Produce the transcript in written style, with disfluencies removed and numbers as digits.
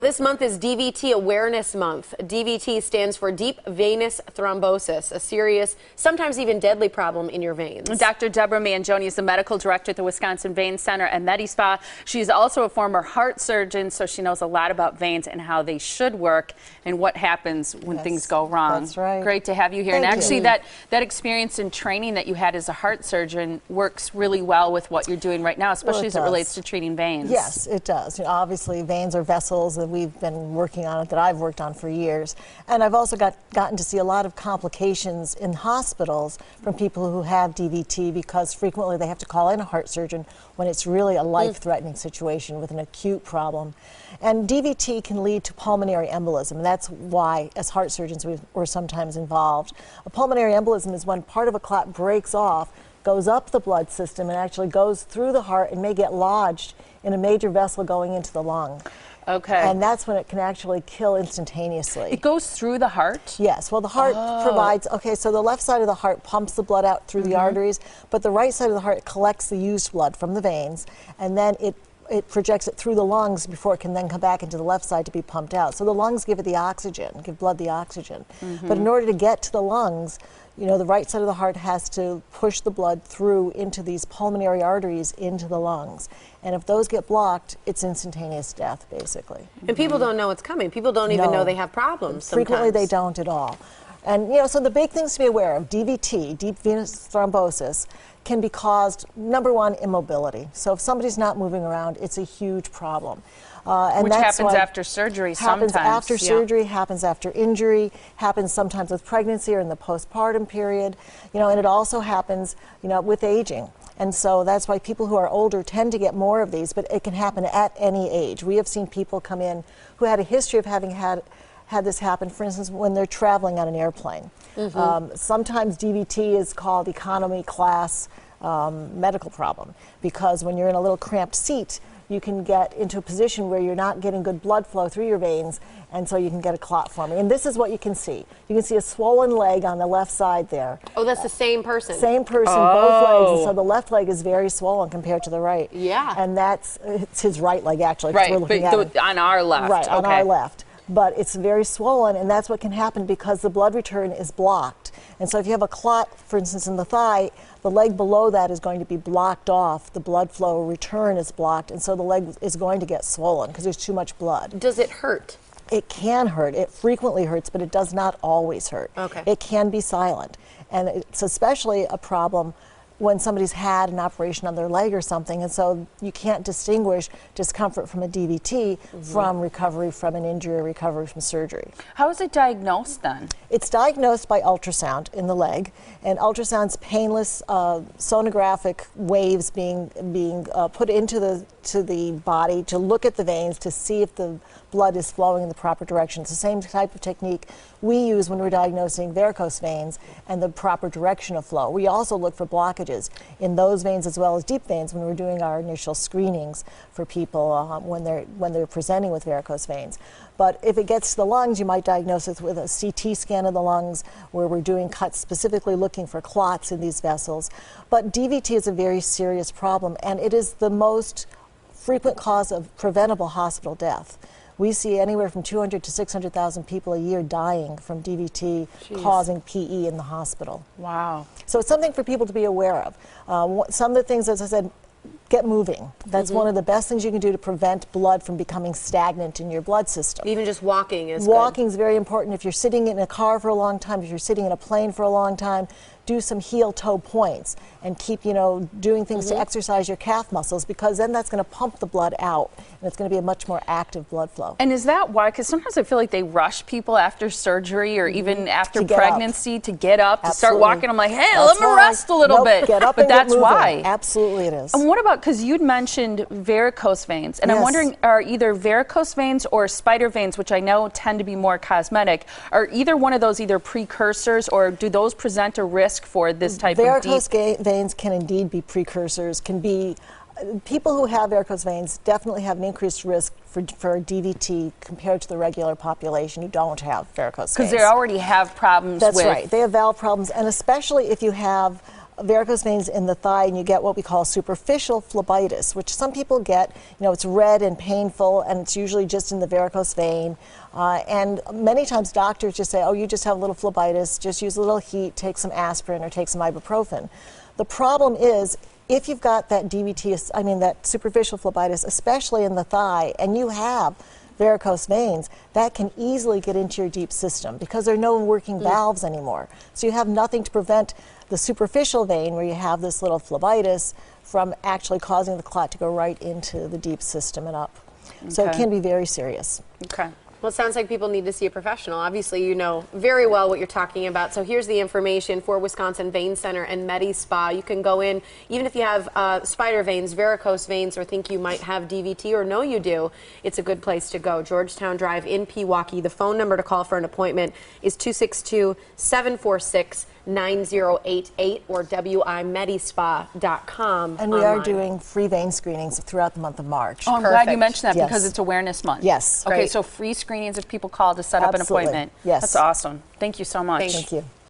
This month is DVT Awareness Month. DVT stands for Deep Venous Thrombosis, a serious, sometimes even deadly problem in your veins. Dr. Deborah Mangione is the medical director at the Wisconsin Vein Center MediSpa. She's also a former heart surgeon, so she knows a lot about veins and how they should work and what happens when things go wrong. That's right. Great to have you here. Thank and actually, you. that experience and training that you had as a heart surgeon works really well with what you're doing right now, especially as it relates to treating veins. Yes, it does. You know, obviously, veins are vessels that we've been working on, that I've worked on for years. And I've also gotten to see a lot of complications in hospitals from people who have DVT, because frequently they have to call in a heart surgeon when it's really a life-threatening situation with an acute problem. And DVT can lead to pulmonary embolism, and that's why, as heart surgeons, we're sometimes involved. A pulmonary embolism is when part of a clot breaks off, goes up the blood system, and actually goes through the heart and may get lodged in a major vessel going into the lung. Okay. And that's when it can actually kill instantaneously. It goes through the heart? Yes. Well, the heart provides, so the left side of the heart pumps the blood out through the arteries, but the right side of the heart collects the used blood from the veins, and then it projects it through the lungs before it can then come back into the left side to be pumped out. So the lungs give it the oxygen, give blood the oxygen. But in order to get to the lungs, you know, the right side of the heart has to push the blood through into these pulmonary arteries into the lungs. And if those get blocked, it's instantaneous death, basically. And people don't know it's coming. People don't even know they have problems Frequently sometimes. they don't at all. And, you know, so the big things to be aware of, DVT, deep venous thrombosis, can be caused, number one, immobility. So if somebody's not moving around, it's a huge problem. And which that's happens after surgery sometimes. Happens after surgery, happens after injury, happens sometimes with pregnancy or in the postpartum period. You know, and it also happens, you know, with aging. And so that's why people who are older tend to get more of these, but it can happen at any age. We have seen people come in who had a history of having had this happen, for instance, when they're traveling on an airplane. Sometimes DVT is called economy class medical problem, because when you're in a little cramped seat, you can get into a position where you're not getting good blood flow through your veins, and so you can get a clot forming. And this is what you can see. You can see a swollen leg on the left side there. Oh, that's the same person. Same person, both legs. And so the left leg is very swollen compared to the right. Yeah. And it's his right leg, actually. Right, we're looking at it. on our left. Right, on our left. But it's very swollen, and that's what can happen because the blood return is blocked. And so if you have a clot, for instance, in the thigh, the leg below that is going to be blocked off. The blood flow return is blocked, and so the leg is going to get swollen because there's too much blood. Does it hurt? It can hurt. It frequently hurts, but it does not always hurt. Okay. It can be silent. And it's especially a problem when somebody's had an operation on their leg or something, and so you can't distinguish discomfort from a DVT from recovery from an injury or recovery from surgery. How is it diagnosed then? It's diagnosed by ultrasound in the leg, and ultrasound's painless sonographic waves being put into the body to look at the veins to see if the blood is flowing in the proper direction. It's the same type of technique we use when we're diagnosing varicose veins and the proper direction of flow. We also look for blockages in those veins as well as deep veins when we're doing our initial screenings for people when they're presenting with varicose veins. But if it gets to the lungs, you might diagnose it with a CT scan of the lungs where we're doing cuts specifically looking for clots in these vessels. But DVT is a very serious problem, and it is the most frequent cause of preventable hospital death. We see anywhere from 200 to 600,000 people a year dying from DVT causing PE in the hospital. Wow. So it's something for people to be aware of. Some of the things, as I said, get moving. That's one of the best things you can do to prevent blood from becoming stagnant in your blood system. Even just walking is Walking is very important. If you're sitting in a car for a long time, if you're sitting in a plane for a long time, do some heel-toe points and keep, you know, doing things to exercise your calf muscles, because then that's going to pump the blood out, and it's going to be a much more active blood flow. And is that why? Because sometimes I feel like they rush people after surgery or even after pregnancy to get up, to start walking. I'm like, hey, let me rest a little bit. Get up but and that's get moving. why. Absolutely it is. And what about, because you'd mentioned varicose veins, and I'm wondering, are either varicose veins or spider veins, which I know tend to be more cosmetic, are either one of those either precursors, or do those present a risk for this type of varicose veins can indeed be precursors, can be people who have varicose veins definitely have an increased risk for DVT compared to the regular population who don't have varicose veins. Because they already have problems That's with... right. They have valve problems, and especially if you have varicose veins in the thigh, and you get what we call superficial phlebitis, which some people get. You know, it's red and painful, and it's usually just in the varicose vein. And many times doctors just say, oh, you just have a little phlebitis, just use a little heat, take some aspirin or take some ibuprofen. The problem is, if you've got that DVT, I mean that superficial phlebitis, especially in the thigh, and you have varicose veins, that can easily get into your deep system because there are no working valves anymore. So you have nothing to prevent the superficial vein, where you have this little phlebitis, from actually causing the clot to go right into the deep system and up. So it can be very serious. Okay. Well, it sounds like people need to see a professional. Obviously, you know very well what you're talking about. So here's the information for Wisconsin Vein Center and MediSpa. You can go in, even if you have spider veins, varicose veins, or think you might have DVT, or know you do, it's a good place to go. Georgetown Drive in Pewaukee. The phone number to call for an appointment is 262-746-9088 or wimedispa.com. And we are doing free vein screenings throughout the month of March. Oh, I'm glad you mentioned that because it's Awareness Month. Yes. Okay, Great. so free screenings if people call to set up an appointment. Yes. That's awesome. Thank you so much. Thank you.